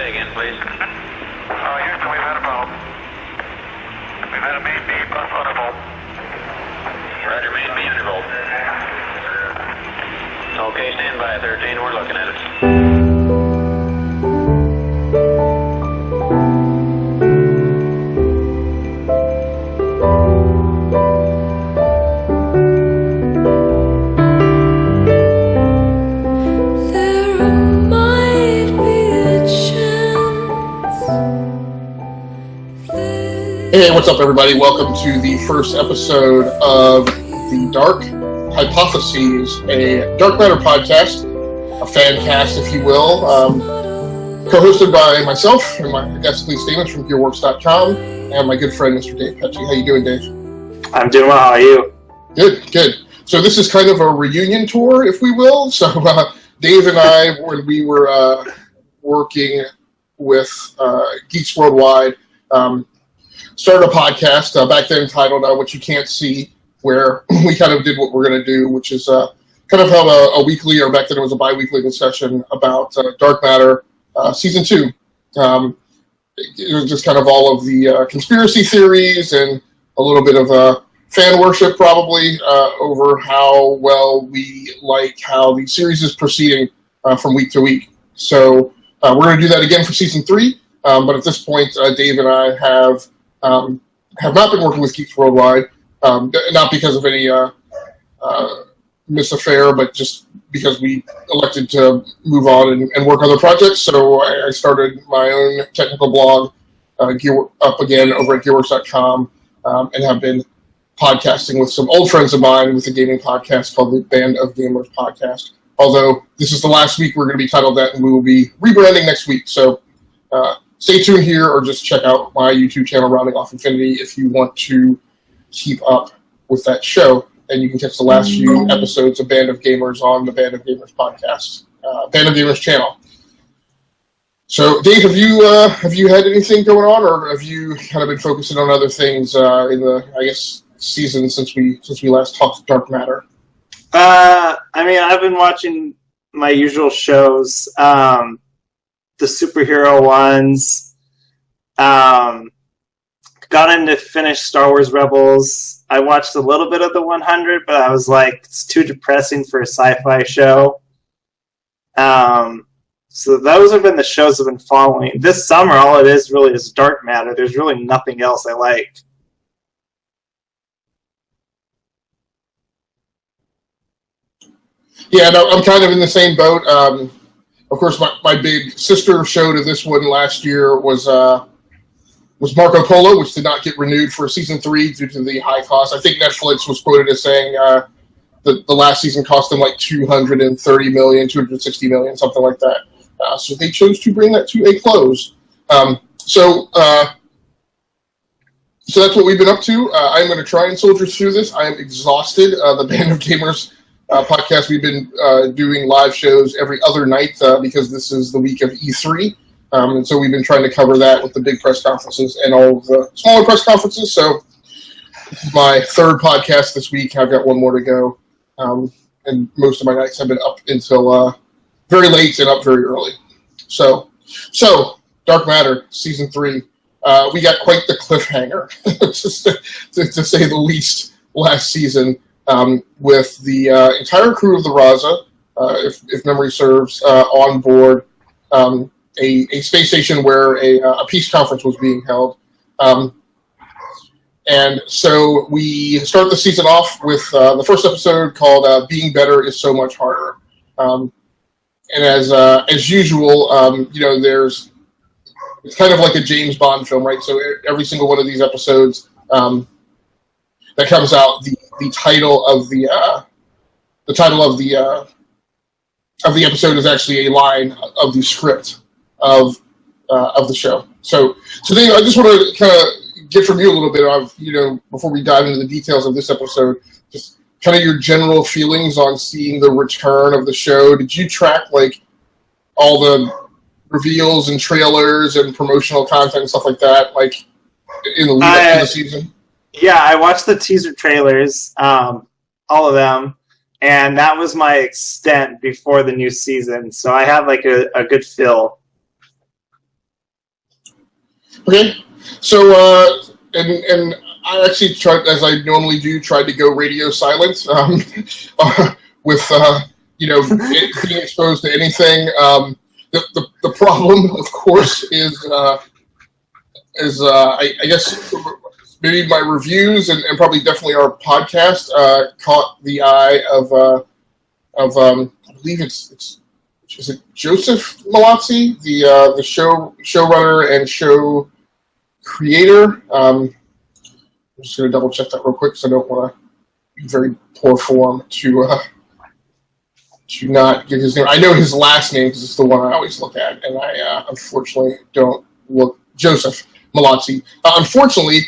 say again, please. Houston, we've had a problem. We've had a main B plus undervolt. Roger, main B undervolt. Okay, stand by, 13. We're looking at it. Hey, what's up, everybody? Welcome to the first episode of the Dark Hypotheses, a dark matter podcast, a FanCast, if you will, co-hosted by myself and my Agasicles statements from gearworks.com, and my good friend, Mr. Dave Petchy. How you doing, Dave? I'm doing well. How are you? Good. So this is kind of a reunion tour, if we will. So Dave and I, when we were working with Geeks Worldwide, started a podcast back then titled What You Can't See, where we kind of did what we're going to do, which is kind of have a weekly, or back then it was a bi-weekly discussion about Dark Matter Season 2. It was just kind of all of the conspiracy theories and a little bit of fan worship probably over how well we like how the series is proceeding from week to week. So we're going to do that again for Season 3, but at this point Dave and I have not been working with Geeks Worldwide, not because of any misaffair, but just because we elected to move on and work on other projects. So I started my own technical blog, Gear Up Again, over at gearworks.com, and have been podcasting with some old friends of mine with a gaming podcast called the Band of Gamers Podcast. Although this is the last week, we're going to be titled that, and we will be rebranding next week. So stay tuned here, or just check out my YouTube channel, Rounding Off Infinity, if you want to keep up with that show. And you can catch the last few episodes of Band of Gamers on the Band of Gamers podcast, Band of Gamers channel. So, Dave, have you had anything going on, or have you kind of been focusing on other things in the, I guess, season since we last talked Dark Matter? I've been watching my usual shows. The superhero ones. Got into finish Star Wars Rebels. I watched a little bit of the 100, but I was like, it's too depressing for a sci-fi show. So those have been the shows I've been following. This summer, all it is really is Dark Matter. There's really nothing else I like. Yeah, no, I'm kind of in the same boat. Of course, my big sister show to this one last year was Marco Polo, which did not get renewed for Season 3 due to the high cost. I think Netflix was quoted as saying the last season cost them like $230 million, $260 million, something like that. So they chose to bring that to a close. So that's what we've been up to. I'm going to try and soldier through this. I am exhausted. The Band of Gamers podcast, we've been doing live shows every other night because this is the week of E3. And so we've been trying to cover that with the big press conferences and all of the smaller press conferences. So this is my third podcast this week. I've got one more to go. And most of my nights have been up until very late and up very early. So Dark Matter, Season 3. We got quite the cliffhanger, to say the least, last season. With the entire crew of the Raza, if memory serves, on board a space station where a peace conference was being held. And so we start the season off with the first episode called Being Better is So Much Harder. And as usual, it's kind of like a James Bond film, right? So every single one of these episodes that comes out, the title of the episode is actually a line of the script of the show. So Dave, I just want to kind of get from you a little bit of, before we dive into the details of this episode, just kind of your general feelings on seeing the return of the show. Did you track like all the reveals and trailers and promotional content and stuff like that, like in the lead up to the season? Yeah, I watched the teaser trailers, all of them, and that was my extent before the new season. So I have like a good feel. Okay, so and I actually tried, as I normally do, tried to go radio silent with being exposed to anything. The problem, of course, is I guess maybe my reviews and probably definitely our podcast caught the eye of I believe it's is it Joseph Malazzi, the showrunner and show creator. I'm just going to double check that real quick because I don't want to be very poor form to not get his name. I know his last name because it's the one I always look at, and I unfortunately don't look. Joseph Malazzi. Unfortunately,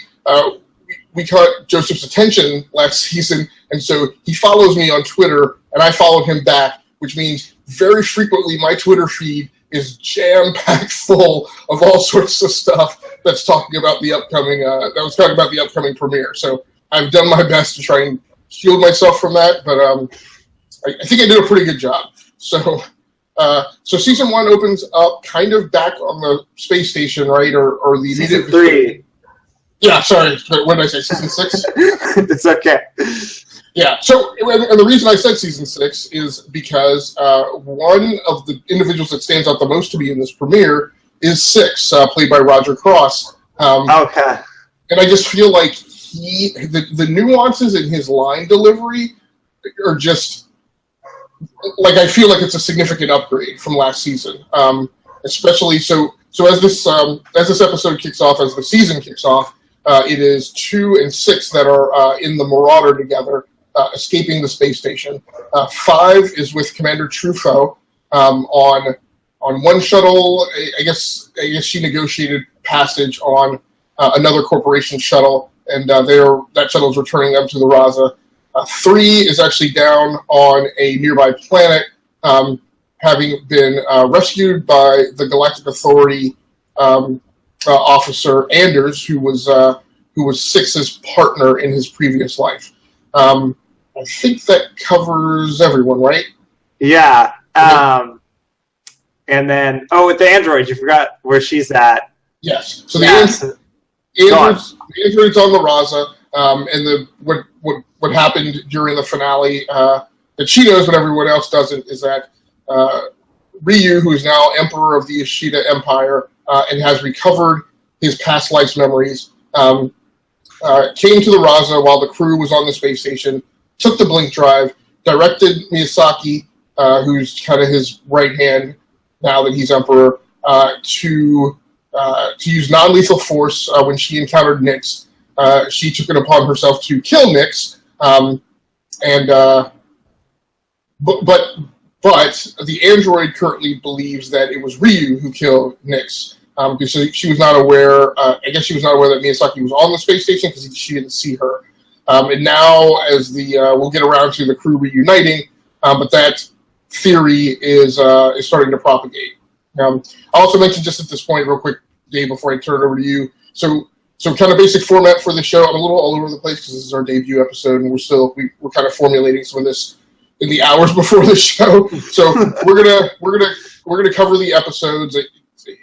we caught Joseph's attention last season, and so he follows me on Twitter, and I followed him back, which means very frequently my Twitter feed is jam-packed full of all sorts of stuff that's talking about the upcoming premiere. So I've done my best to try and shield myself from that, but I think I did a pretty good job. So season 1 opens up kind of back on the space station, right? Or the season 3. Yeah, sorry. What did I say? Season 6? It's okay. Yeah, so and the reason I said season 6 is because one of the individuals that stands out the most to me in this premiere is Six, played by Roger Cross. Okay. And I just feel like the nuances in his line delivery are just, like, I feel like it's a significant upgrade from last season. Especially so as this episode kicks off, as the season kicks off, it is 2 and 6 that are in the Marauder together, escaping the space station. 5 is with Commander Truffaut on one shuttle. I guess she negotiated passage on another corporation shuttle, and that shuttle is returning them to the Raza. 3 is actually down on a nearby planet, having been rescued by the Galactic Authority officer Anders, who was Six's partner in his previous life. I think that covers everyone, right? Yeah. And then, with the android, you forgot where she's at. Yes. So the android's on the Raza, and what happened during the finale that she knows but everyone else doesn't is that Ryu, who is now Emperor of the Ishida Empire and has recovered his past life's memories, came to the Raza while the crew was on the space station, took the blink drive, directed Miyazaki, who's kind of his right hand now that he's Emperor, to use non-lethal force when she encountered Nyx. She took it upon herself to kill Nyx, but the android currently believes that it was Ryu who killed Nyx, because she was not aware. I guess she was not aware that Miyazaki was on the space station because she didn't see her. And now, as we'll get around to the crew reuniting, but that theory is starting to propagate. I'll also mention just at this point, real quick, Dave, before I turn it over to you. So kind of basic format for the show. I'm a little all over the place because this is our debut episode, and we're kind of formulating some of this in the hours before the show. So we're gonna cover the episodes.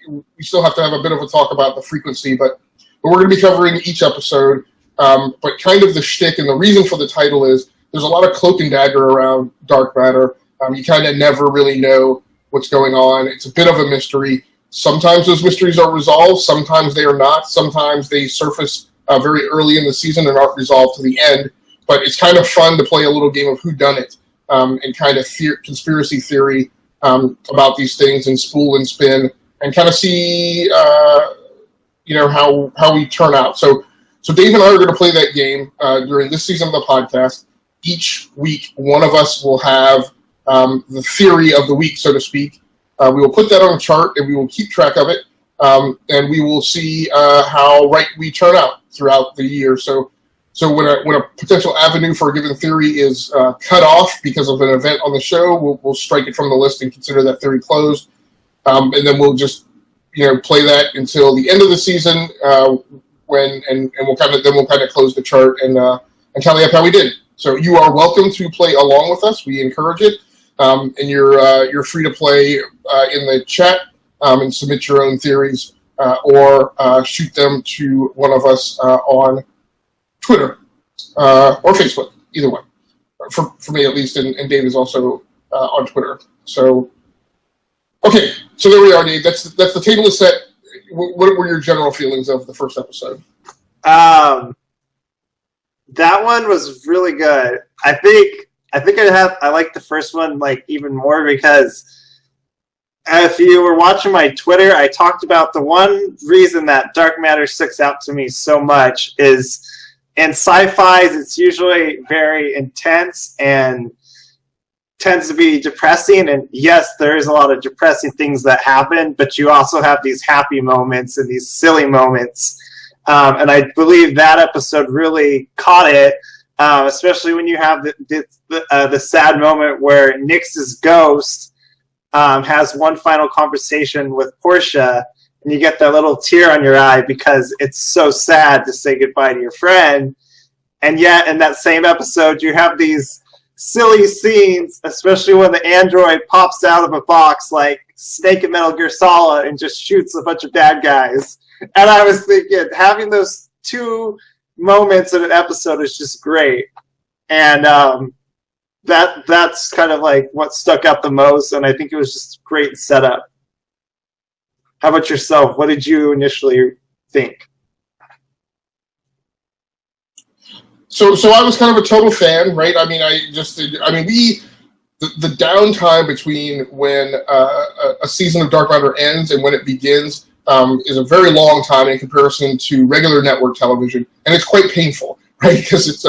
We still have to have a bit of a talk about the frequency, but we're going to be covering each episode. But kind of the shtick and the reason for the title is there's a lot of cloak and dagger around Dark Matter. You kind of never really know what's going on. It's a bit of a mystery. Sometimes those mysteries are resolved. Sometimes they are not. Sometimes they surface very early in the season and aren't resolved to the end. But it's kind of fun to play a little game of whodunit and kind of conspiracy theory about these things and spool and spin and kind of see how we turn out. So Dave and I are going to play that game during this season of the podcast. Each week, one of us will have the theory of the week, so to speak. We will put that on a chart, and we will keep track of it, and we will see how right we turn out throughout the year. So when a potential avenue for a given theory is cut off because of an event on the show, we'll strike it from the list and consider that theory closed, and then we'll just play that until the end of the season. We'll kind of close the chart and tally up how we did. So you are welcome to play along with us. We encourage it, and you're free to play in the chat and submit your own theories or shoot them to one of us on Twitter or Facebook, either one. For me, at least, and Dave is also on Twitter. So, okay, so there we are, Dave. That's the table is set. What were your general feelings of the first episode? That one was really good. I think I like the first one like even more because if you were watching my Twitter, I talked about the one reason that dark matter sticks out to me so much is in sci-fis it's usually very intense and tends to be depressing, and yes, there is a lot of depressing things that happen, but you also have these happy moments and these silly moments, and I believe that episode really caught it, especially when you have the sad moment where Nyx's ghost has one final conversation with Portia, and you get that little tear on your eye because it's so sad to say goodbye to your friend, and yet in that same episode you have these silly scenes, especially when the android pops out of a box like Snake in Metal Gear Solid and just shoots a bunch of bad guys. And I was thinking, having those two moments in an episode is just great. And that's kind of like what stuck out the most, and I think it was just great setup. How about yourself? What did you initially think? So I was kind of a total fan, right? I mean, the downtime between when a season of Dark Matter ends and when it begins is a very long time in comparison to regular network television, and it's quite painful, right? Because it's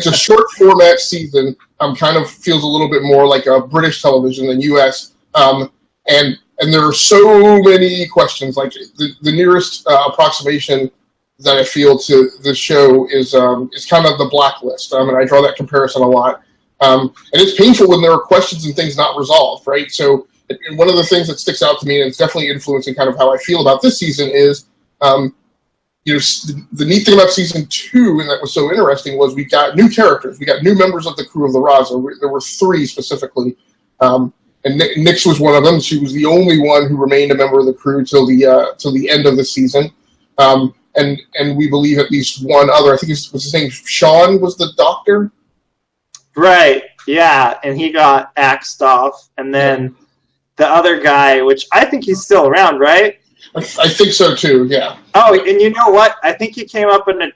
a short format season, kind of feels a little bit more like a British television than U.S. And there are so many questions. Like the nearest approximation that I feel to the show is kind of the Blacklist, and I draw that comparison a lot. And it's painful when there are questions and things not resolved, right? So and one of the things that sticks out to me, and it's definitely influencing kind of how I feel about this season, is the neat thing about season 2, and that was so interesting, was we got new characters. We got new members of the crew of the Raza. There were 3 specifically. And Nyx was one of them. She was the only one who remained a member of the crew till the end of the season. And we believe at least one other. I think was his name Sean was the doctor. Right. Yeah, and he got axed off, and then the other guy, which I think he's still around, right? I think so too. Yeah. Oh, and you know what? I think he came up in a.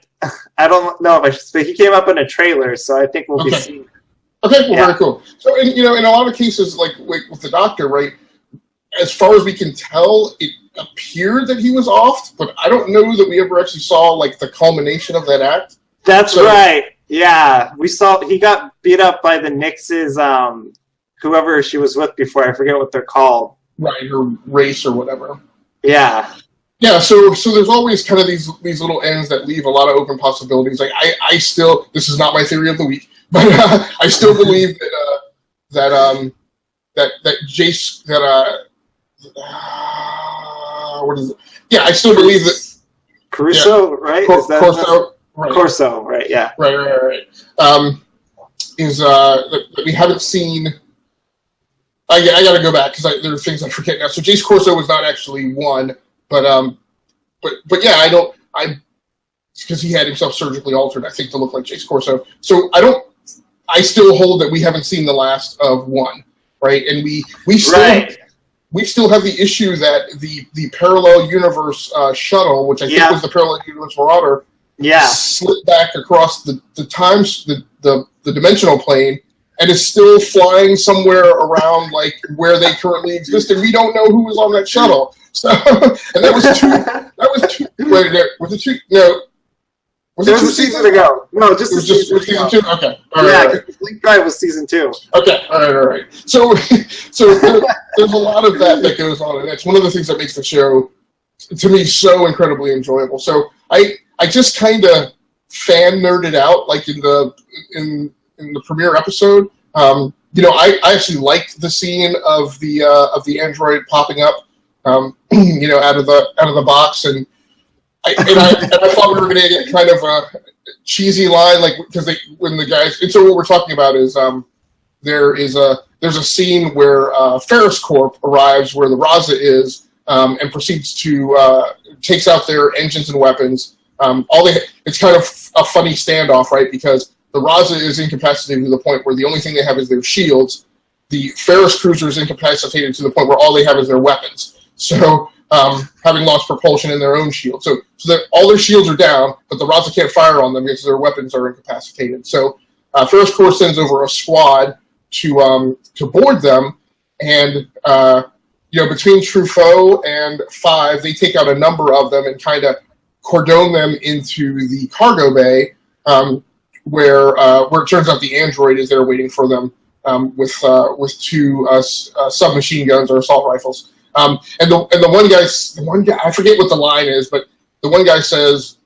I don't know if I should say he came up in a trailer, so I think we'll be seeing. Okay, well, very cool. So, in a lot of cases, like with the doctor, right? As far as we can tell, it appeared that he was off, but I don't know that we ever actually saw like the culmination of that act. That's right. Yeah, we saw he got beat up by the Nyx's, whoever she was with before. I forget what they're called. Right, her race or whatever. Yeah. Yeah, so there's always kind of these little ends that leave a lot of open possibilities. Like I still, this is not my theory of the week, but I still believe that Jace what is it? Yeah, I still believe that Caruso, right? Corso, right? Corso, right? Yeah. Right. Is that we haven't seen. I got to go back because there are things I forget now. So Jace Corso was not actually one, but yeah, I because he had himself surgically altered, I think, to look like Jace Corso. So I still hold that we haven't seen the last of one, right? And we still. Right. We still have the issue that the parallel universe shuttle, which I think was the parallel universe Marauder, slid back across the dimensional plane and is still flying somewhere around like where they currently exist, and we don't know who was on that shuttle. So, and that was two. Wait, was it two? No. Was it 2 seasons ago? No, just season 2. Okay. Because Link Drive was season 2. Okay. All right. So there's a lot of that goes on, and that's one of the things that makes the show, to me, so incredibly enjoyable. So I just kind of fan nerded out, like in the premiere episode. I actually liked the scene of the android popping up, out of the box and. I thought we were going to get kind of a cheesy line, like because when the guys. And so what we're talking about is there's a scene where Ferris Corp arrives where the Raza is, and proceeds to takes out their engines and weapons. It's kind of a funny standoff, right? Because the Raza is incapacitated to the point where the only thing they have is their shields. The Ferris cruiser is incapacitated to the point where all they have is their weapons. So having lost propulsion in their own shield. So all their shields are down, but the Raza can't fire on them because their weapons are incapacitated. So Ferris Corps sends over a squad to board them, and between Truffaut and Five, they take out a number of them and kind of cordon them into the cargo bay, where it turns out the android is there waiting for them with two submachine guns or assault rifles. And the one guy, I forget what the line is, but the one guy says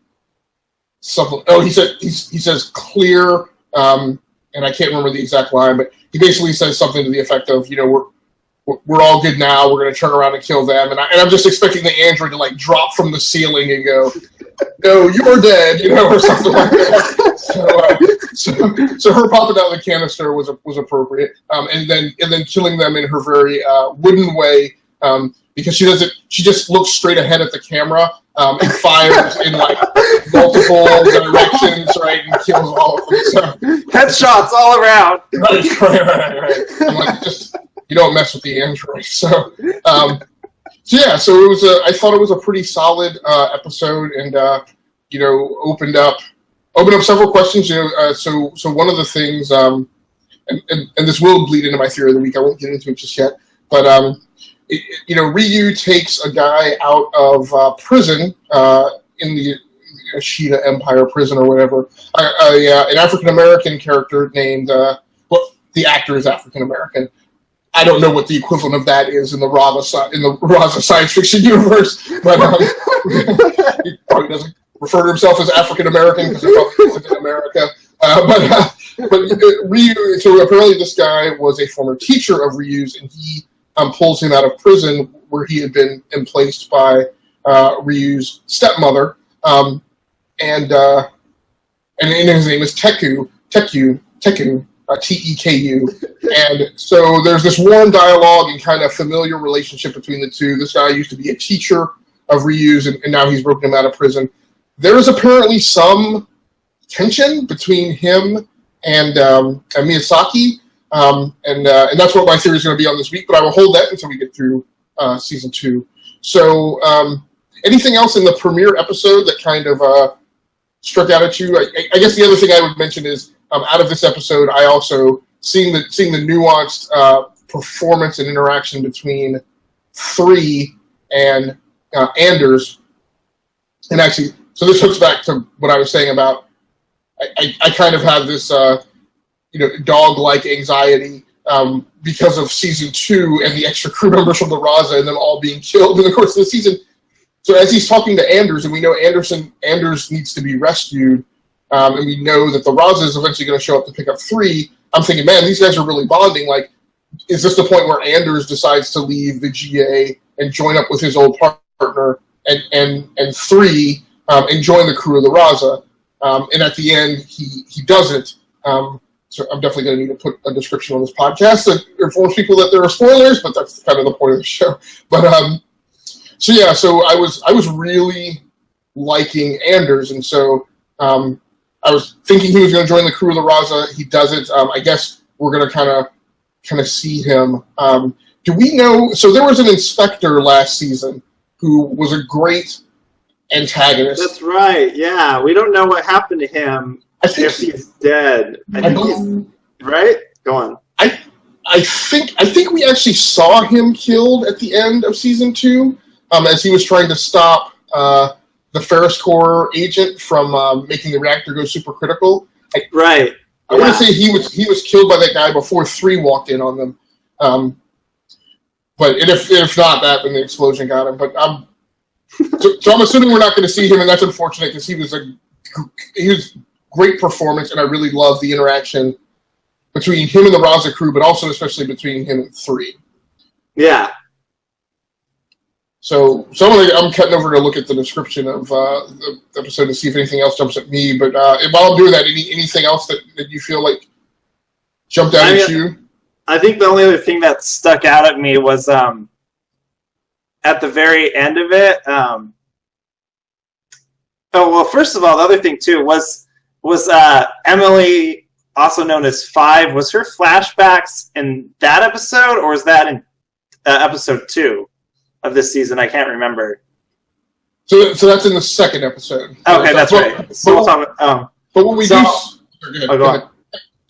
something. Oh, he says clear, and I can't remember the exact line, but he basically says something to the effect of, we're all good now. We're going to turn around and kill them. And I'm just expecting the android to like drop from the ceiling and go, "No, you're dead," or something like that. So her popping out the canister was appropriate. And then killing them in her very wooden way, because she just looks straight ahead at the camera and fires in like multiple directions, right, and kills all of them. So headshots all around. Right. I'm like, just. You don't mess with the android. So it was I thought it was a pretty solid episode, and opened up several questions. So one of the things, and this will bleed into my theory of the week. I won't get into it just yet, but Ryu takes a guy out of prison in the Ashita Empire prison or whatever. An African American character named the actor is African American. I don't know what the equivalent of that is in the Raza science fiction universe, but he probably doesn't refer to himself as African American because he probably isn't in America. But Ryu. So apparently, this guy was a former teacher of Ryu's, and he pulls him out of prison where he had been emplaced by Ryu's stepmother, and his name is Teku. Teku, and so there's this warm dialogue and kind of familiar relationship between the two. This guy used to be a teacher of Ryu's, and now he's broken him out of prison. There is apparently some tension between him and Miyazaki, and that's what my theory is going to be on this week. But I will hold that until we get through season 2. So, anything else in the premiere episode that kind of struck out at you? I guess the other thing I would mention is, out of this episode, I also seeing the nuanced performance and interaction between 3 and Anders, and actually, so this hooks back to what I was saying about I kind of have this dog-like anxiety because of season 2 and the extra crew members from the Raza and them all being killed in the course of the season. So as he's talking to Anders, and we know Anders needs to be rescued. And we know that the Raza is eventually going to show up to pick up 3. I'm thinking, man, these guys are really bonding. Like, is this the point where Anders decides to leave the GA and join up with his old partner and 3 and join the crew of the Raza? And at the end, he doesn't. So I'm definitely going to need to put a description on this podcast that informs people that there are spoilers, but that's kind of the point of the show. But so I was really liking Anders, and so. I was thinking he was going to join the crew of the Raza. He doesn't. I guess we're going to kind of see him. Do we know? So there was an inspector last season who was a great antagonist. That's right. Yeah, we don't know what happened to him. If he's dead. Right? Go on. I think we actually saw him killed at the end of season 2, as he was trying to stop. The Ferris Corps agent from making the reactor go supercritical. Right. I want to say he was killed by that guy before 3 walked in on them. But if not that, then the explosion got him. But so I'm assuming we're not going to see him, and that's unfortunate because he was great performance, and I really love the interaction between him and the Raza crew, but also especially between him and 3. Yeah. So I'm cutting over to look at the description of the episode to see if anything else jumps at me. But while I'm doing that, anything else that you feel like jumped out at you? I think the only other thing that stuck out at me was at the very end of it. First of all, the other thing too was Emily, also known as Five. Was her flashbacks in that episode, or was that in episode 2 of this season? I can't remember. So that's in the second episode. Okay, that's right. So we'll talk about. But what we do. Go on.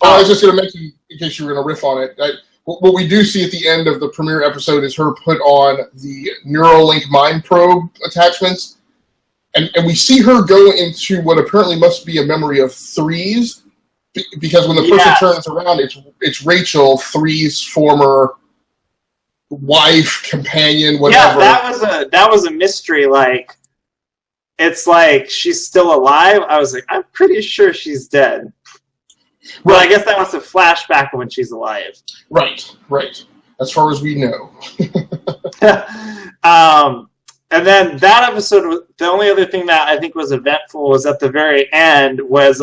I was just going to mention, in case you were going to riff on it, what we do see at the end of the premiere episode is her put on the Neuralink mind probe attachments, and we see her go into what apparently must be a memory of Three's, because when the person turns around, it's Rachel, Three's former wife, companion, whatever. Yeah, that was a mystery. Like, it's like she's still alive. I was like, I'm pretty sure she's dead. Well, I guess that was a flashback when she's alive. Right. As far as we know. And then that episode, the only other thing that I think was eventful was at the very end was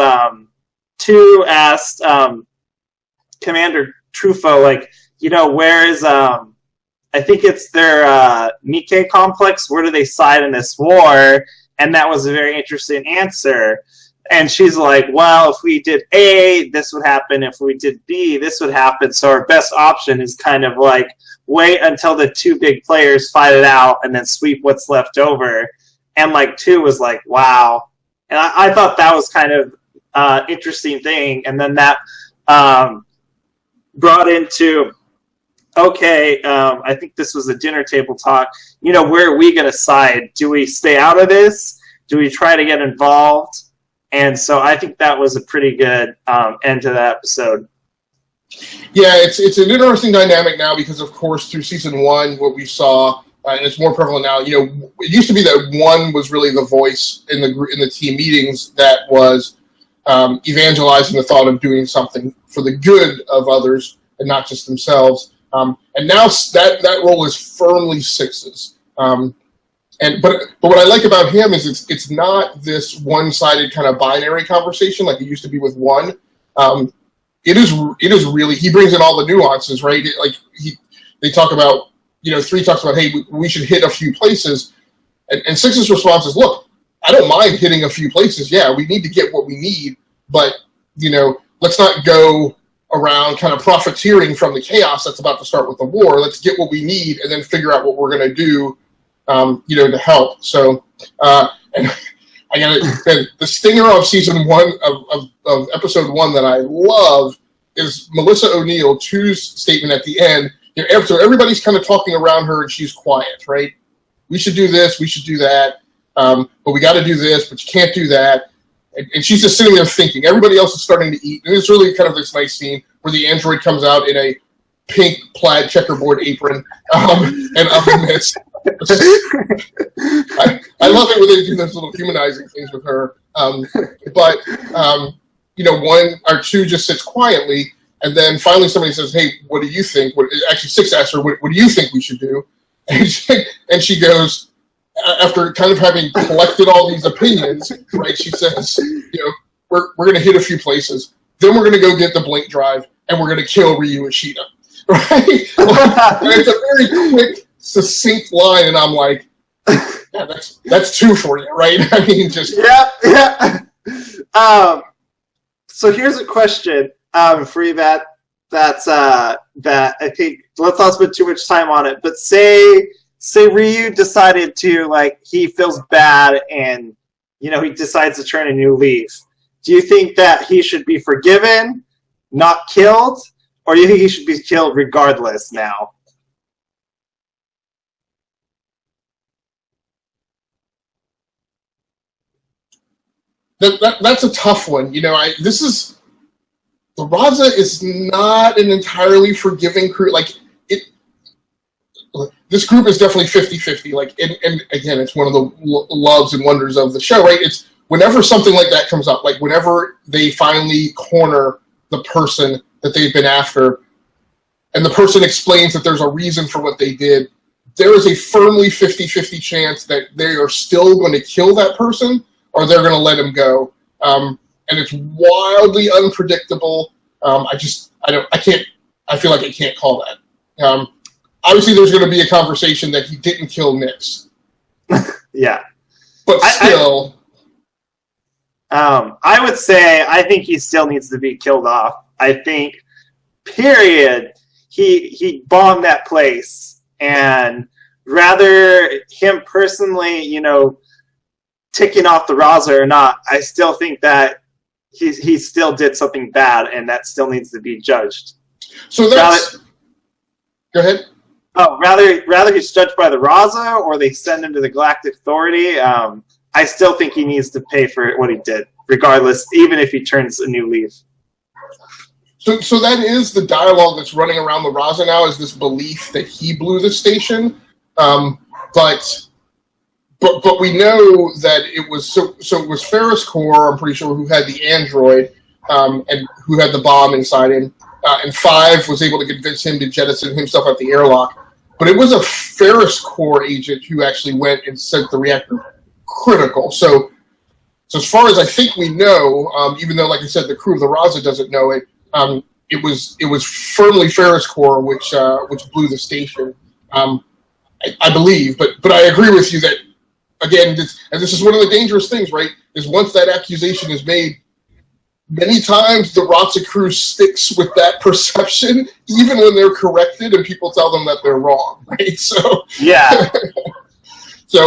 2 asked Commander Truffaut, like, where is, I think it's their Nikkei complex, where do they side in this war? And that was a very interesting answer. And she's like, well, if we did A, this would happen. If we did B, this would happen. So our best option is kind of like wait until the 2 big players fight it out and then sweep what's left over. And like 2 was like, wow. And I thought that was kind of interesting thing. And then that brought into, okay, I think this was a dinner table talk. Where are we going to side? Do we stay out of this? Do we try to get involved? And so I think that was a pretty good end to that episode. Yeah, it's an interesting dynamic now because, of course, through season 1, what we saw, and it's more prevalent now. It used to be that 1 was really the voice in the team meetings that was evangelizing the thought of doing something for the good of others and not just themselves. And now that role is firmly 6's. But what I like about him is it's not this one-sided kind of binary conversation like it used to be with 1. It is really, he brings in all the nuances, right? They talk about, 3 talks about, hey, we should hit a few places, and 6's response is, look, I don't mind hitting a few places. Yeah, we need to get what we need, but let's not go around kind of profiteering from the chaos that's about to start with the war. Let's get what we need and then figure out what we're going to do. To help. So, and I got the stinger of season 1 of episode 1 that I love is Melissa O'Neill, 2's statement at the end. So everybody's kind of talking around her and she's quiet, right? We should do this, we should do that, but we got to do this, but you can't do that. And she's just sitting there thinking. Everybody else is starting to eat. And it's really kind of this nice scene where the android comes out in a pink plaid checkerboard apron and oven mitts. I love it when they do those little humanizing things with her. But 1 or 2 just sits quietly, and then finally somebody says, "Hey, what do you think?" Actually, 6 asks her, "What do you think we should do?" And she goes, after kind of having collected all these opinions, right? She says, "We're going to hit a few places, then we're going to go get the blink drive, and we're going to kill Ryu Ishida." Right? And it's a very quick, succinct line, and I'm like, yeah, that's 2 for you, right? I mean, just yeah. So here's a question for you that I think, let's not spend too much time on it, but say Ryu decided to, he feels bad and he decides to turn a new leaf. Do you think that he should be forgiven, not killed, or do you think he should be killed regardless now? That's a tough one. The Raza is not an entirely forgiving crew. This group is definitely 50-50. And again, it's one of the loves and wonders of the show, right? It's whenever something like that comes up, like whenever they finally corner the person that they've been after, and the person explains that there's a reason for what they did, there is a firmly 50-50 chance that they are still going to kill that person, or they're going to let him go. And it's wildly unpredictable. I feel like I can't call that. obviously there's going to be a conversation that he didn't kill Nyx. Yeah. But still... I would say I think he still needs to be killed off. I think, period, he bombed that place. And rather him personally, you know, ticking off the Raza or not, I still think that he still did something bad, and that still needs to be judged. So that's... Go ahead. Oh, rather he's judged by the Raza, or they send him to the Galactic Authority. I still think he needs to pay for what he did, regardless, even if he turns a new leaf. So that is the dialogue that's running around the Raza now, is this belief that he blew the station. But we know that it was so it was Ferris Core, I'm pretty sure, who had the android and who had the bomb inside him, and 5 was able to convince him to jettison himself out the airlock. But it was a Ferris Core agent who actually went and sent the reactor critical. So as far as I think we know, even though, like I said, the crew of the Raza doesn't know it, it was firmly Ferris Core which blew the station, I believe. But I agree with you that, again, this is one of the dangerous things, right? Is once that accusation is made, many times the Raza crew sticks with that perception, even when they're corrected and people tell them that they're wrong, right? So yeah. So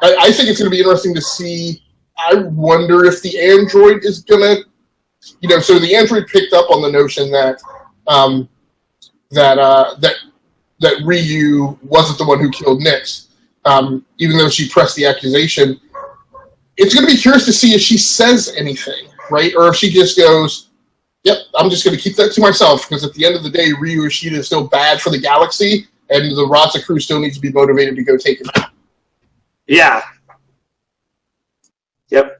I think it's going to be interesting to see. I wonder if the android is going to, you know, so the android picked up on the notion that that Ryu wasn't the one who killed Nyx, even though she pressed the accusation. It's going to be curious to see if she says anything, right? Or if she just goes, yep, I'm just going to keep that to myself, because at the end of the day, Ryu Ishida is still bad for the galaxy, and the Raza crew still needs to be motivated to go take him out. Yeah. Yep.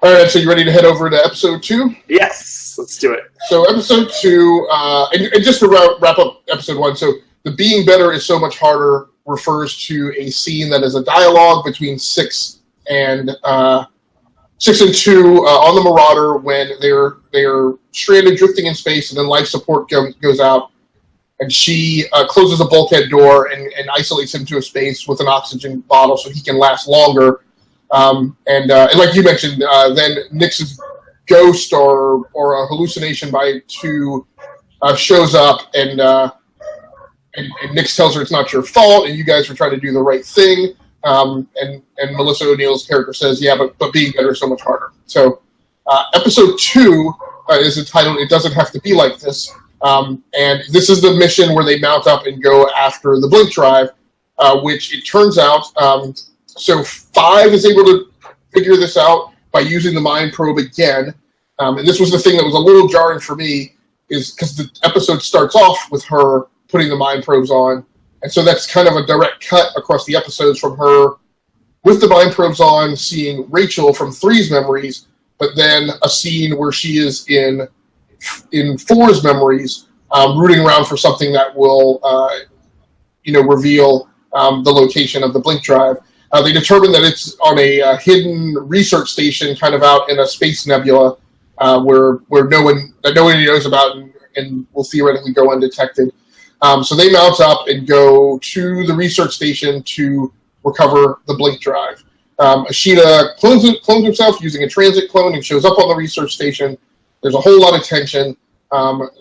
All right, so you ready to head over to episode 2? Yes, let's do it. So episode 2, and just to wrap up episode 1, so the being better is so much harder refers to a scene that is a dialogue between 6 and 2 on the Marauder when they're stranded, drifting in space, and then life support goes out, and she closes a bulkhead door and isolates him to a space with an oxygen bottle so he can last longer. And like you mentioned, then Nyx's ghost or a hallucination by 2 shows up, and Nyx tells her it's not your fault, and you guys were trying to do the right thing. And Melissa O'Neill's character says, yeah, but being better is so much harder. So episode 2 is entitled "It Doesn't Have to Be Like This," and this is the mission where they mount up and go after the blink drive, which it turns out. So 5 is able to figure this out by using the mind probe again. And this was the thing that was a little jarring for me, is because the episode starts off with her putting the mind probes on. And so that's kind of a direct cut across the episodes from her with the mind probes on, seeing Rachel from 3's memories, but then a scene where she is in 4's memories, rooting around for something that will, reveal the location of the blink drive. They determined that it's on a hidden research station, kind of out in a space nebula, where nobody knows about and will theoretically go undetected. So they mount up and go to the research station to recover the blink drive. Ishida clones himself using a transit clone and shows up on the research station. There's a whole lot of tension.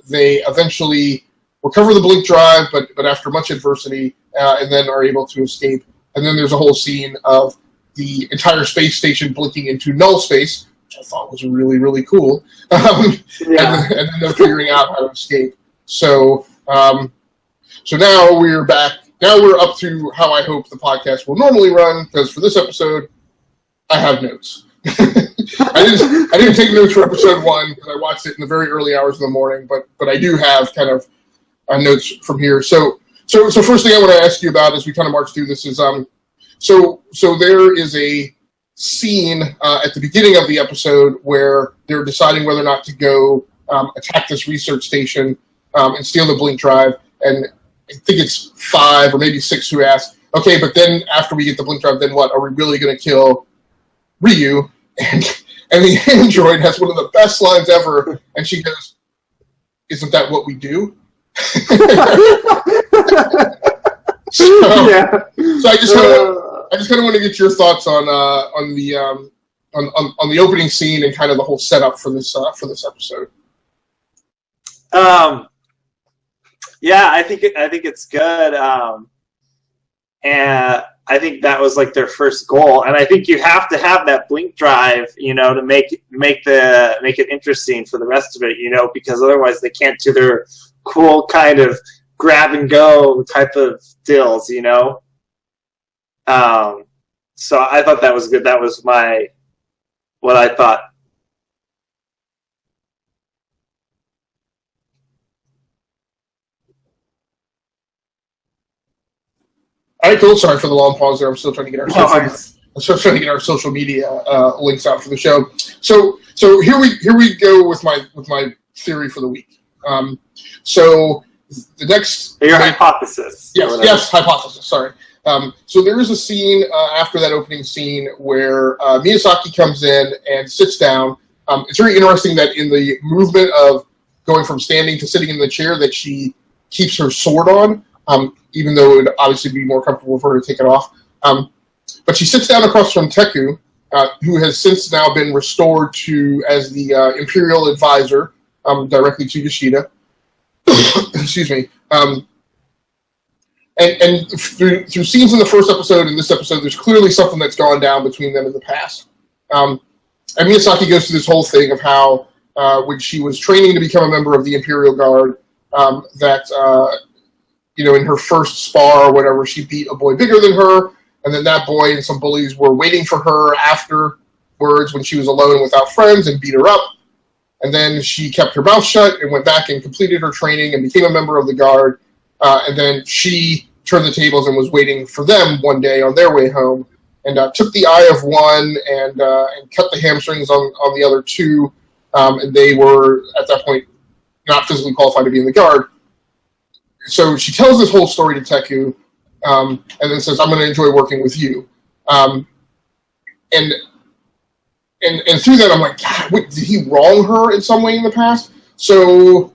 They eventually recover the blink drive, but after much adversity, and then are able to escape. And then there's a whole scene of the entire space station blinking into null space, which I thought was really, really cool. And then they're figuring out how to escape. So now we're back. Now we're up to how I hope the podcast will normally run, because for this episode, I have notes. I didn't take notes for episode 1 because I watched it in the very early hours of the morning, but I do have kind of notes from here. So first thing I want to ask you about as we kind of march through this is, so there is a scene at the beginning of the episode where they're deciding whether or not to go attack this research station and steal the blink drive, and I think it's 5 or maybe 6 who ask, okay, but then after we get the blink drive, then what? Are we really going to kill Ryu? And the android has one of the best lines ever, and she goes, isn't that what we do? So I just kind of want to get your thoughts on the opening scene and kind of the whole setup for this episode. Yeah, I think it's good, and I think that was like their first goal, and I think you have to have that blink drive, to make it interesting for the rest of it, because otherwise they can't do their cool kind of grab and go type of deals, So I thought that was good. That was what I thought. All right, cool. Sorry for the long pause there. I'm still trying to get our social media links out for the show. So here we go with my theory for the week. So the next hypothesis. Yes, hypothesis. Sorry. So there is a scene after that opening scene where Miyazaki comes in and sits down. It's very interesting that in the movement of going from standing to sitting in the chair that she keeps her sword on. Even though it would obviously be more comfortable for her to take it off. But she sits down across from Teku, who has since now been restored as the Imperial Advisor, directly to Yoshida. Excuse me. And through scenes in the first episode and this episode, there's clearly something that's gone down between them in the past. And Miyazaki goes through this whole thing of how when she was training to become a member of the Imperial Guard, in her first spar or whatever, she beat a boy bigger than her, and then that boy and some bullies were waiting for her afterwards when she was alone without friends and beat her up. And then she kept her mouth shut and went back and completed her training and became a member of the Guard. And then she turned the tables and was waiting for them one day on their way home and took the eye of one and cut the hamstrings on the other two. And they were, at that point, not physically qualified to be in the Guard. So she tells this whole story to Teku, and then says, "I'm going to enjoy working with you." And through that, I'm like, God, wait, did he wrong her in some way in the past? So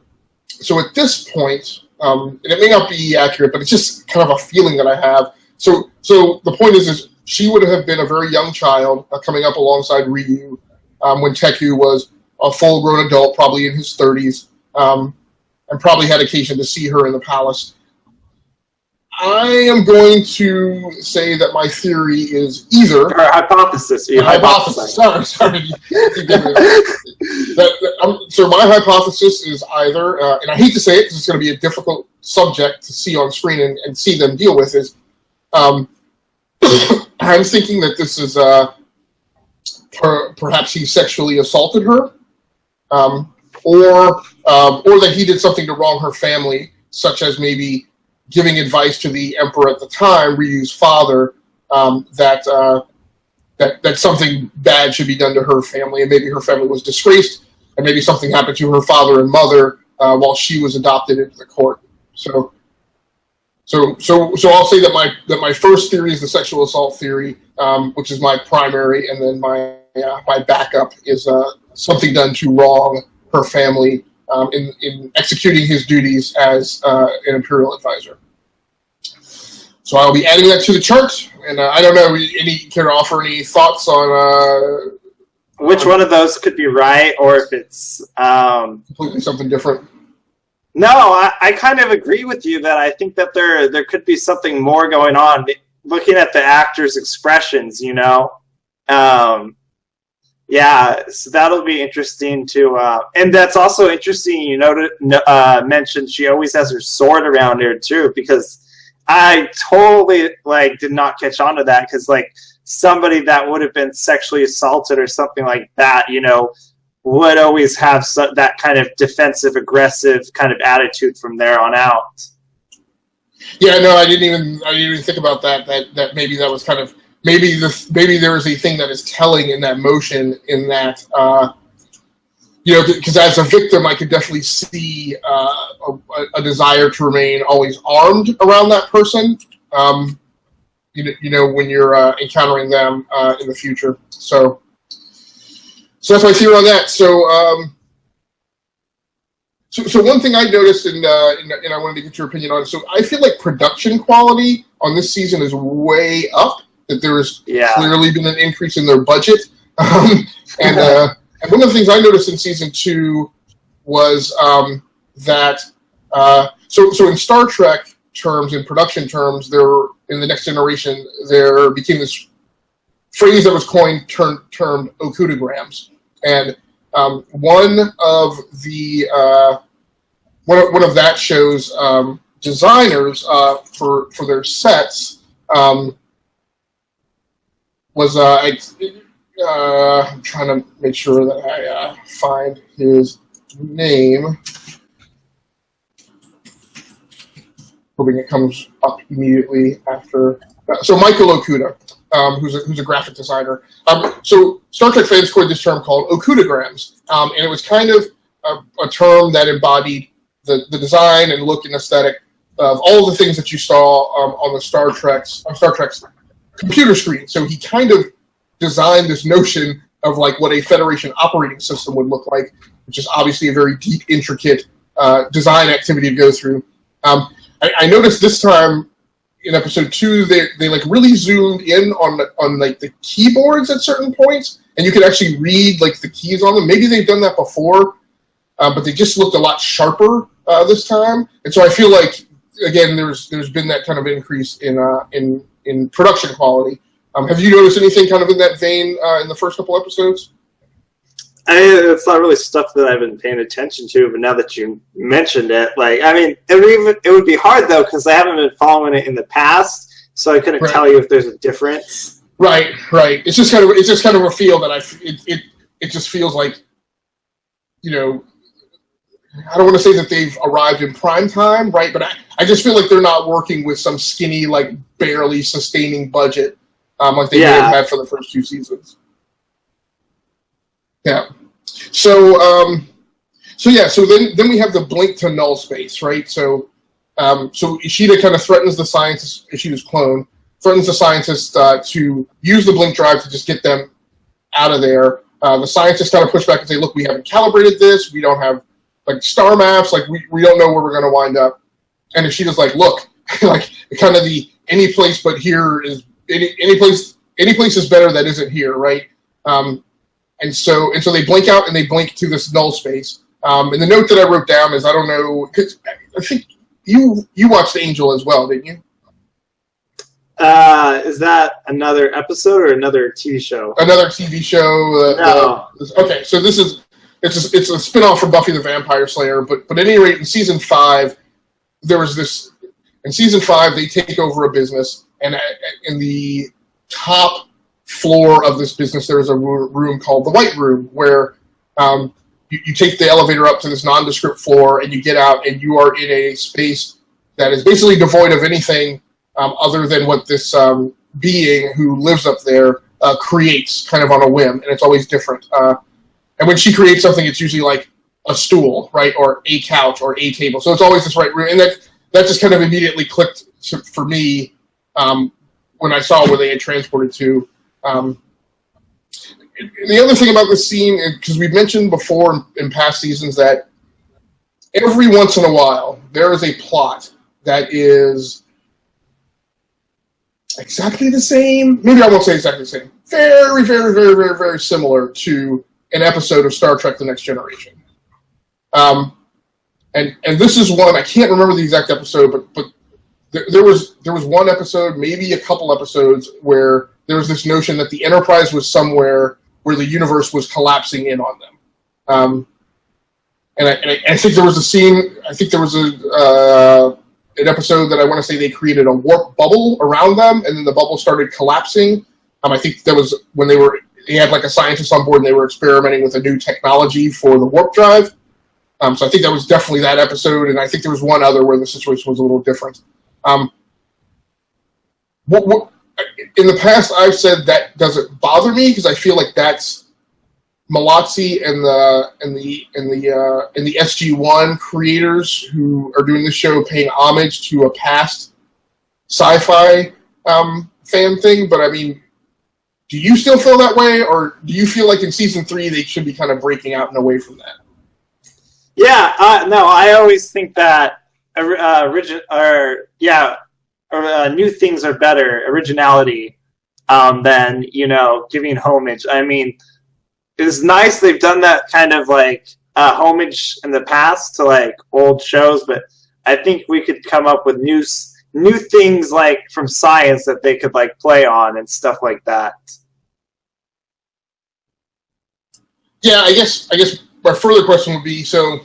at this point, and it may not be accurate, but it's just kind of a feeling that I have. So the point is she would have been a very young child coming up alongside Ryu when Teku was a full-grown adult, probably in his 30s. And probably had occasion to see her in the palace. I am going to say that my theory is either... Or hypothesis. Hypothesis. Sorry. So my hypothesis is either, and I hate to say it because it's going to be a difficult subject to see on screen and see them deal with, is I'm thinking that this is perhaps he sexually assaulted her. Or that he did something to wrong her family, such as maybe giving advice to the emperor at the time, Ryu's father, that something bad should be done to her family, and maybe her family was disgraced, and maybe something happened to her father and mother while she was adopted into the court. So I'll say that my first theory is the sexual assault theory, which is my primary, and then my backup is something done to wrong her family in executing his duties as an Imperial Advisor. So I'll be adding that to the chart, and I don't know, care to offer any thoughts on which one of those could be right, or if it's completely something different? No, I kind of agree with you that I think that there could be something more going on. Looking at the actors' expressions, yeah, so that'll be interesting to, and that's also interesting, to mention she always has her sword around her too, because I totally did not catch on to that, because somebody that would have been sexually assaulted or something like that, would always have that kind of defensive, aggressive kind of attitude from there on out. Yeah, no, I didn't even think about that. That maybe that was kind of. Maybe there is a thing that is telling in that motion, in that, because as a victim, I could definitely see a desire to remain always armed around that person, when you're encountering them in the future. So that's my theory on that. So So one thing I noticed, and I wanted to get your opinion on. So I feel like production quality on this season is way up. That there has clearly been an increase in their budget, and one of the things I noticed in season 2 was that so in Star Trek terms, in production terms, there in the Next Generation there became this phrase that was coined termed okudagrams, and one of that show's designers for their sets was I'm trying to make sure that I find his name, hoping it comes up immediately after. So Michael Okuda, who's a graphic designer. So Star Trek fans coined this term called okudagrams, and it was kind of a term that embodied the design and look and aesthetic of all the things that you saw on Star Trek's computer screen. So he kind of designed this notion of like what a Federation operating system would look like, which is obviously a very deep, intricate design activity to go through. I noticed this time in episode 2, they like really zoomed in on like the keyboards at certain points, and you could actually read like the keys on them. Maybe they've done that before, but they just looked a lot sharper this time. And so I feel like again there's been that kind of increase in production quality. Have you noticed anything kind of in that vein in the first couple episodes? It's not really stuff that I've been paying attention to, but now that you mentioned it, like, I mean, it would be hard though because I haven't been following it in the past, so I couldn't tell you if there's a difference. Right. It's just kind of a feel that it just feels like, you know, I don't want to say that they've arrived in prime time, right? But I just feel like they're not working with some skinny, like barely sustaining budget like they may have had for the first 2 seasons. Yeah. So then we have the blink to null space, right? So Ishida kind of threatens the scientist, Ishida's clone, threatens the scientist to use the blink drive to just get them out of there. The scientists kind of push back and say, look, we haven't calibrated this. We don't have like star maps. Like we don't know where we're going to wind up. And Ishida's like, look, like kind of the any place but here is any place is better that isn't here, right? And so they blink out and they blink to this null space. And the note that I wrote down is, I don't know, because I think you watched Angel as well, didn't you? Is that another episode or another TV show? Another TV show. No. Okay, so it's a spin-off from Buffy the Vampire Slayer, but at any rate, in season 5, there was this. In season 5, they take over a business, and in the top floor of this business, there is a room called the White Room, where you take the elevator up to this nondescript floor, and you get out, and you are in a space that is basically devoid of anything other than what this being who lives up there creates, kind of on a whim, and it's always different. And when she creates something, it's usually like a stool, right, or a couch, or a table. So it's always this right room, and that just kind of immediately clicked for me when I saw where they had transported to. The other thing about this scene, because we've mentioned before in past seasons that every once in a while there is a plot that is exactly the same. Maybe I won't say exactly the same. Very, very, very, very, very similar to an episode of Star Trek: The Next Generation. And this is one, I can't remember the exact episode, but there was one episode, maybe a couple episodes, where there was this notion that the Enterprise was somewhere where the universe was collapsing in on them. And I think there was a scene, I think there was an episode that I want to say they created a warp bubble around them, and then the bubble started collapsing. I think that was when they had like a scientist on board and they were experimenting with a new technology for the warp drive. So I think that was definitely that episode, and I think there was one other where the situation was a little different. In the past, I've said that doesn't bother me because I feel like that's Malazzi and the SG1 creators who are doing this show paying homage to a past sci-fi fan thing. But I mean, do you still feel that way, or do you feel like in season 3 they should be kind of breaking out and away from that? Yeah, No, I always think that new things are better, originality, than, giving homage. I mean, it's nice they've done that kind of like homage in the past to like old shows, but I think we could come up with new things like from science that they could like play on and stuff like that. Yeah, I guess my further question would be, so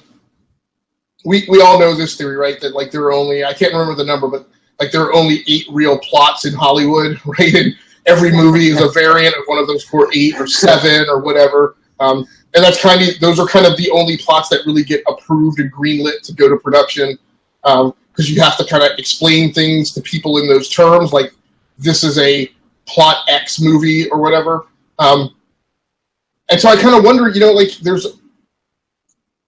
we all know this theory, right? That like there are only, I can't remember the number, but like there are only 8 real plots in Hollywood, right? And every movie is a variant of one of those 8 or 7 or whatever. And that's those are kind of the only plots that really get approved and greenlit to go to production. Because you have to kind of explain things to people in those terms, like this is a plot X movie or whatever. And so I kind of wonder, like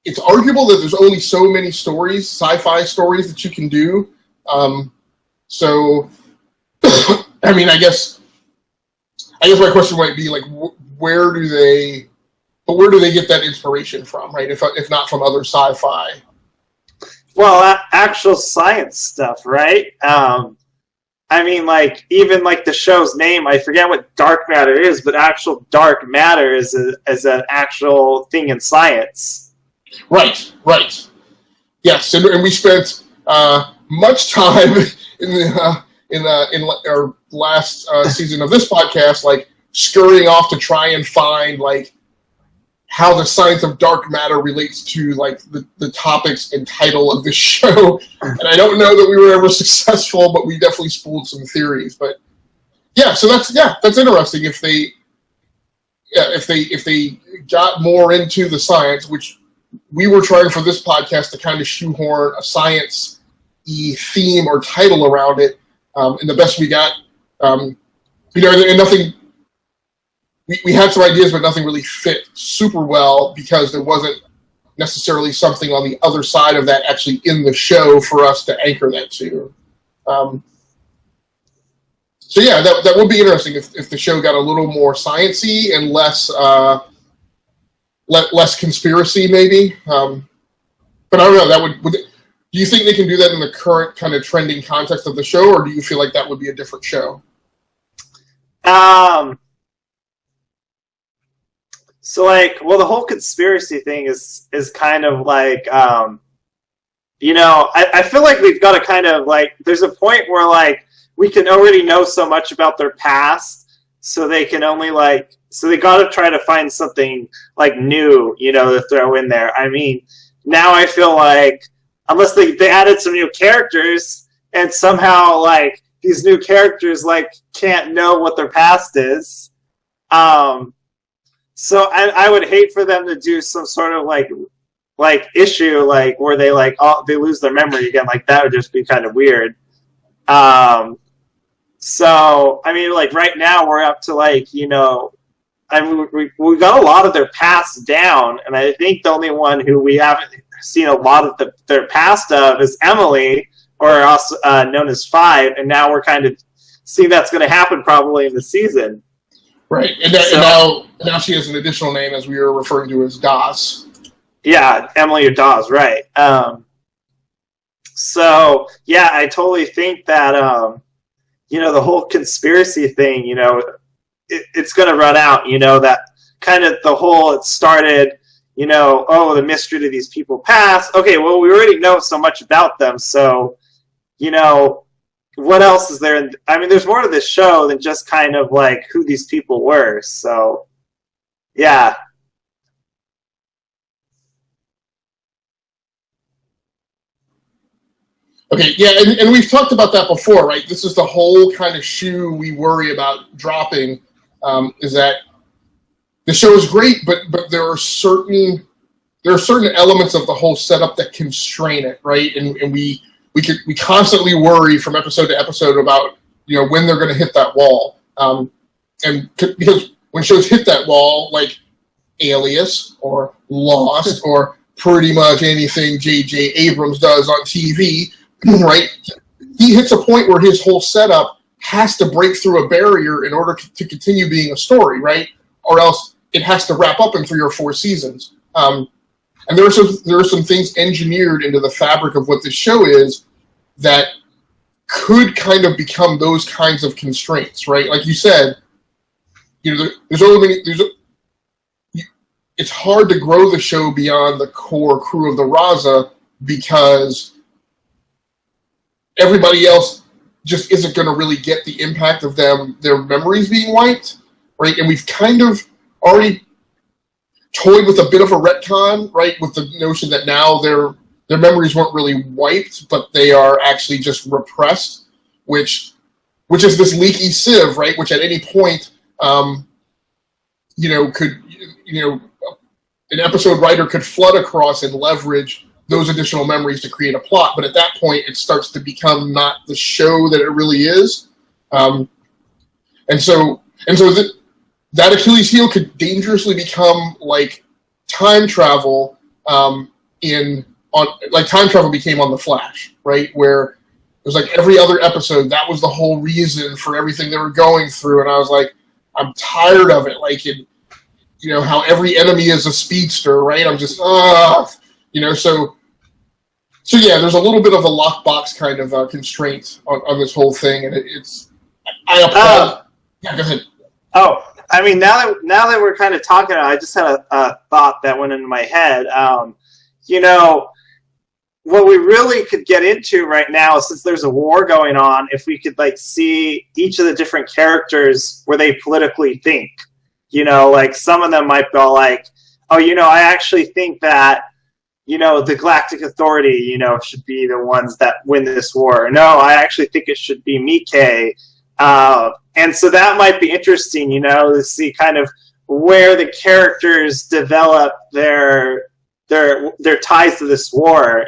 it's arguable that there's only so many stories, sci-fi stories that you can do. So, I mean, I guess my question might be like, where do they get that inspiration from, right? If not from other sci-fi. Well, actual science stuff, right? I mean, like, even like the show's name, I forget what dark matter is, but actual dark matter is an actual thing in science. Right. Yes, and we spent much time in our last season of this podcast, like scurrying off to try and find like how the science of dark matter relates to like the topics and title of this show. And I don't know that we were ever successful, but we definitely spooled some theories. But yeah, so that's interesting if they got more into the science, which we were trying for this podcast to kind of shoehorn a science-y theme or title around it. And the best we got, and nothing. We had some ideas, but nothing really fit super well because there wasn't necessarily something on the other side of that actually in the show for us to anchor that to. So yeah, that would be interesting if the show got a little more sciencey and less conspiracy maybe. But I don't know. Do you think they can do that in the current kind of trending context of the show, or do you feel like that would be a different show? So, like, well, the whole conspiracy thing is kind of like, I feel like we've got to kind of, like, there's a point where, like, we can already know so much about their past, so they can only, like, so they got to try to find something, like, new, to throw in there. I mean, now I feel like, unless they added some new characters, and somehow, like, these new characters, like, can't know what their past is, so I would hate for them to do some sort of like issue like where they they lose their memory again. Like that would just be kind of weird. So I mean, like right now we're up to like we got a lot of their past down, and I think the only one who we haven't seen a lot of their past of is Emily, or also known as 5, and now we're kind of seeing that's going to happen probably in the season. Right, and now she has an additional name, as we were referring to as Dawes. Yeah, Emily or Dawes, right. So, yeah, I totally think that, the whole conspiracy thing, it's going to run out, that kind of it started, the mystery to these people past. Okay, well, we already know so much about them, so, what else is there? I mean, there's more to this show than just kind of like who these people were. So, yeah. Okay, yeah, and we've talked about that before, right? This is the whole kind of shoe we worry about dropping, is that the show is great, but there are certain elements of the whole setup that constrain it, right? And we constantly worry from episode to episode about when they're going to hit that wall, and because when shows hit that wall, like Alias or Lost or pretty much anything J.J. Abrams does on TV, right? He hits a point where his whole setup has to break through a barrier in order to continue being a story, right? Or else it has to wrap up in 3 or 4 seasons. And there are some things engineered into the fabric of what this show is that could kind of become those kinds of constraints, right? Like you said, it's hard to grow the show beyond the core crew of the Raza because everybody else just isn't going to really get the impact of their memories being wiped, right? And we've kind of already toyed with a bit of a retcon, right, with the notion that now their memories weren't really wiped, but they are actually just repressed, which is this leaky sieve, right? Which at any point, could an episode writer could flood across and leverage those additional memories to create a plot. But at that point, it starts to become not the show that it really is, and so that Achilles heel could dangerously become like time travel time travel became on The Flash, right? Where it was like every other episode, that was the whole reason for everything they were going through. And I was like, I'm tired of it. Like, how every enemy is a speedster, right? I'm just, so yeah, there's a little bit of a lockbox kind of constraint on this whole thing. And I applaud. Yeah, go ahead. Oh, I mean, now that we're kind of talking, I just had a thought that went into my head. What we really could get into right now, since there's a war going on, if we could see each of the different characters where they politically think. Like some of them might go like, oh, I actually think that, the Galactic Authority, should be the ones that win this war. No, I actually think it should be Mike. And so that might be interesting, to see kind of where the characters develop their ties to this war,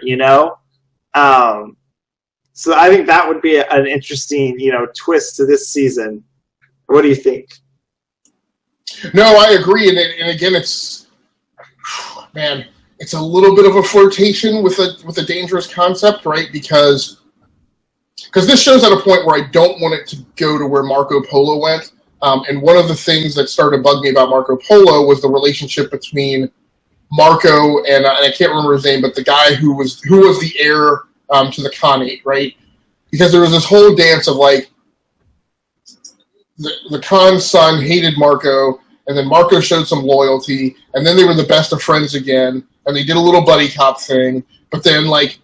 So I think that would be an interesting, twist to this season. What do you think? No, I agree, and again, it's a little bit of a flirtation with a dangerous concept, right? Because this show's at a point where I don't want it to go to where Marco Polo went. And one of the things that started to bug me about Marco Polo was the relationship between Marco and I can't remember his name, but the guy who was the heir to the Khanate, right? Because there was this whole dance of like the Khan's son hated Marco, and then Marco showed some loyalty, and then they were the best of friends again, and they did a little buddy cop thing, but then like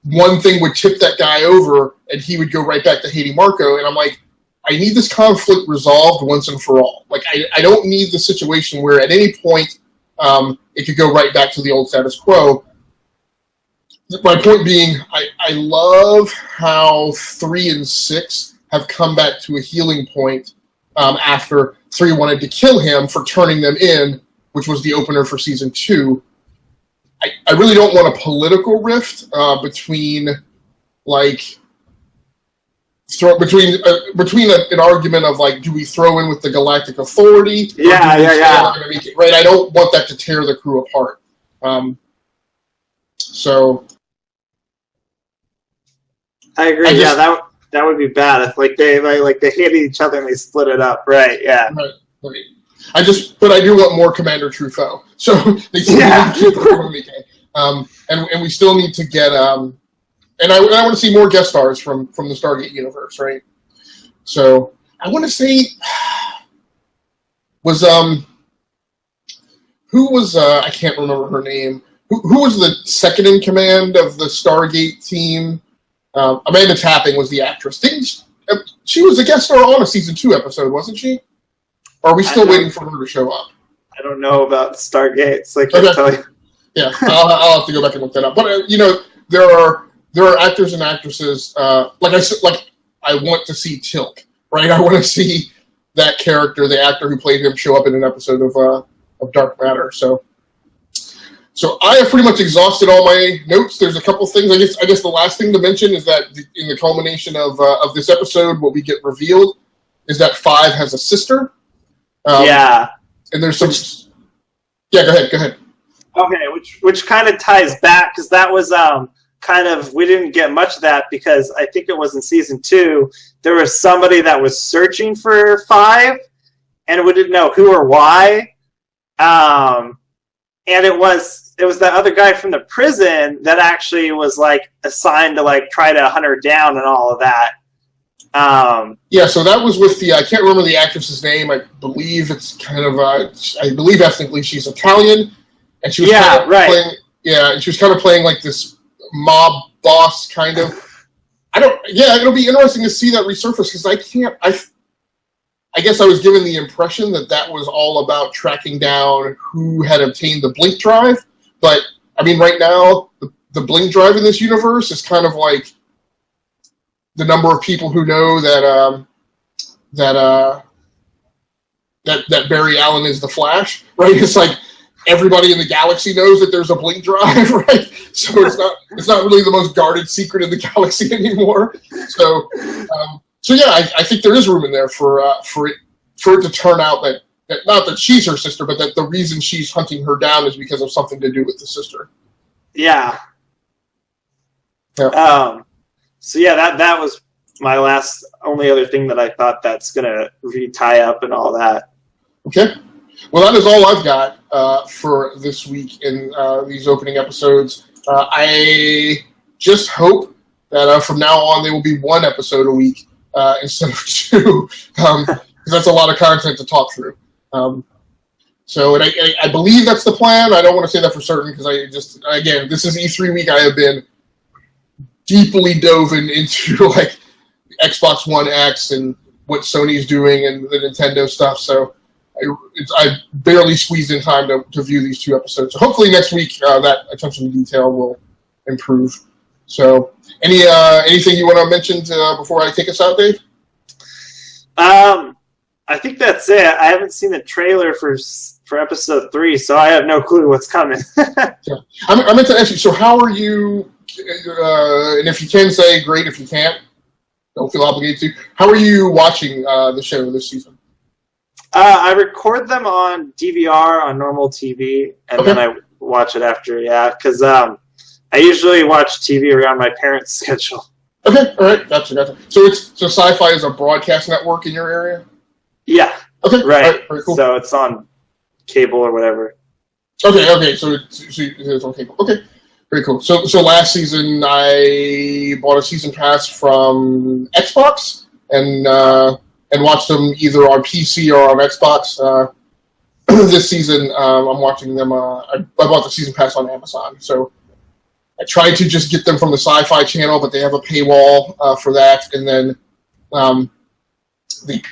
one thing would tip that guy over, and he would go right back to hating Marco, and I'm like, I need this conflict resolved once and for all. Like, I don't need the situation where at any point it could go right back to the old status quo. My point being, I love how 3 and 6 have come back to a healing point after 3 wanted to kill him for turning them in, which was the opener for season 2. I really don't want a political rift between an argument of like, do we throw in with the Galactic Authority? Yeah. Right, I don't want that to tear the crew apart. So I agree. That would be bad if they hated each other and they split it up. Right? Yeah. Right. But I do want more Commander Truffaut. So they still need to keep the and we still need to get and I want to see more guest stars from the Stargate universe, right? So I want to say who was I can't remember her name. Who was the second in command of the Stargate team? Amanda Tapping was the actress. She was a guest star on a season 2 episode, wasn't she? Or are we still waiting for her to show up? I don't know about Stargate, so I can't tell you. Yeah, I'll have to go back and look that up. But there are actors and actresses. Like I want to see Tilk, right? I want to see that character, the actor who played him, show up in an episode of Dark Matter. So I have pretty much exhausted all my notes. There's a couple things. I guess the last thing to mention is that in the culmination of this episode, what we get revealed is that 5 has a sister. And there's some. Go ahead. Okay, which kind of ties back because that was we didn't get much of that because I think it was in season 2 there was somebody that was searching for 5 and we didn't know who or why, and it was that other guy from the prison that actually was like assigned to like try to hunt her down and all of that. Yeah, so that was with the, I can't remember the actress's name. I believe it's kind of, I believe ethnically she's Italian, and she was and she was kind of playing like this mob boss kind of. It'll be interesting to see that resurface because I guess I was given the impression that was all about tracking down who had obtained the blink drive, but I mean, right now the blink drive in this universe is kind of like the number of people who know that Barry Allen is the Flash, right? It's like everybody in the galaxy knows that there's a blink drive, right? So it's not really the most guarded secret in the galaxy anymore. So yeah, I think there is room in there for it to turn out that not that she's her sister, but that the reason she's hunting her down is because of something to do with the sister. Yeah. Yeah. So yeah, that was my only other thing that I thought that's gonna re-tie up and all that. Okay. Well, that is all I've got for this week in these opening episodes. I just hope that from now on there will be one episode a week instead of two, because that's a lot of content to talk through. So I believe that's the plan. I don't want to say that for certain because again, this is E3 week. I have been deeply dove into like Xbox One X and what Sony's doing and the Nintendo stuff. So I barely squeezed in time to view these two episodes. So hopefully next week that attention to detail will improve. So anything you want to mention before I take us out, Dave? I think that's it. I haven't seen the trailer for episode 3, so I have no clue what's coming. Yeah. I meant to ask you, so how are you, and if you can say, great. If you can't, don't feel obligated to. How are you watching the show this season? I record them on DVR on normal TV, and then I watch it after, because I usually watch TV around my parents' schedule. Okay, all right, gotcha. So Sci-Fi is a broadcast network in your area? Yeah. Okay, right. All right, very cool. So it's on cable or whatever. Okay. So it's on cable. Okay, very cool. So last season I bought a season pass from Xbox and watched them either on PC or on Xbox. This season I'm watching them. I bought the season pass on Amazon. So I tried to just get them from the Sci-Fi channel, but they have a paywall for that. And then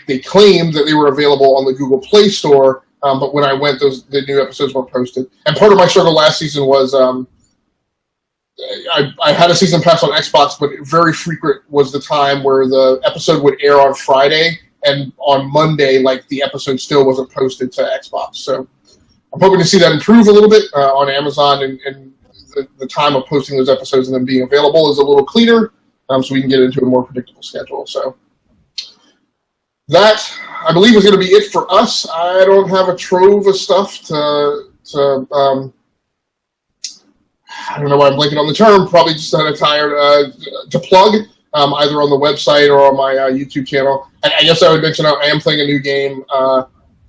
they claimed that they were available on the Google Play Store, but when I went, the new episodes weren't posted. And part of my struggle last season was I had a season pass on Xbox, but very frequent was the time where the episode would air on Friday, and on Monday, like, the episode still wasn't posted to Xbox. So I'm hoping to see that improve a little bit on Amazon, and the time of posting those episodes and them being available is a little cleaner, so we can get into a more predictable schedule. So that, I believe, is going to be it for us. I don't have a trove of stuff to I don't know why I'm blanking on the term, probably just kind of tired to plug, either on the website or on my YouTube channel. I guess I would mention I am playing a new game,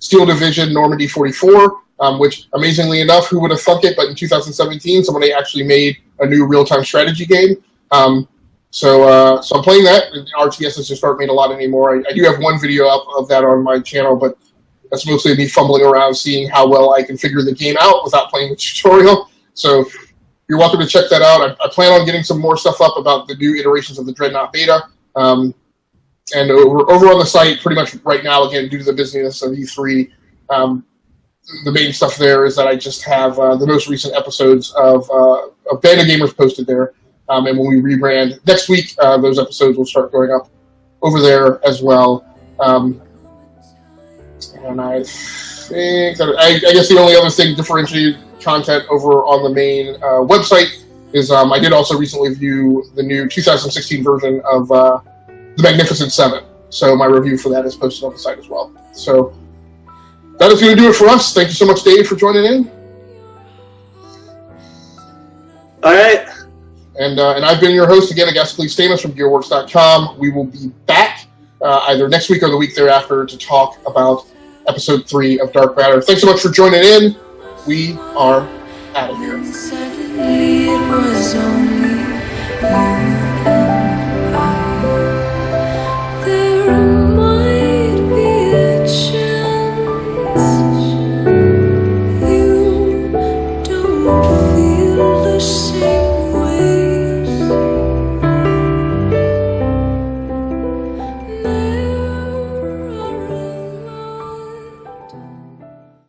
Steel Division Normandy 44, which, amazingly enough, who would have thunk it, but in 2017, somebody actually made a new real-time strategy game. So I'm playing that. RTS just aren't made a lot anymore. I do have one video up of that on my channel, but that's mostly me fumbling around seeing how well I can figure the game out without playing the tutorial. So you're welcome to check that out. I plan on getting some more stuff up about the new iterations of the Dreadnought beta. And over on the site, pretty much right now, again, due to the busyness of E3, the main stuff there is that I just have the most recent episodes of Band of Gamers posted there. And when we rebrand next week, those episodes will start going up over there as well. And I think that I guess the only other thing differentiated content over on the main website is I did also recently view the new 2016 version of The Magnificent Seven. So my review for that is posted on the site as well. So that is going to do it for us. Thank you so much, Dave, for joining in. All right. And I've been your host again, Agasicles Stamus from GearWorks.com. We will be back either next week or the week thereafter to talk about Episode 3 of Dark Matter. Thanks so much for joining in. We are out of here. Suddenly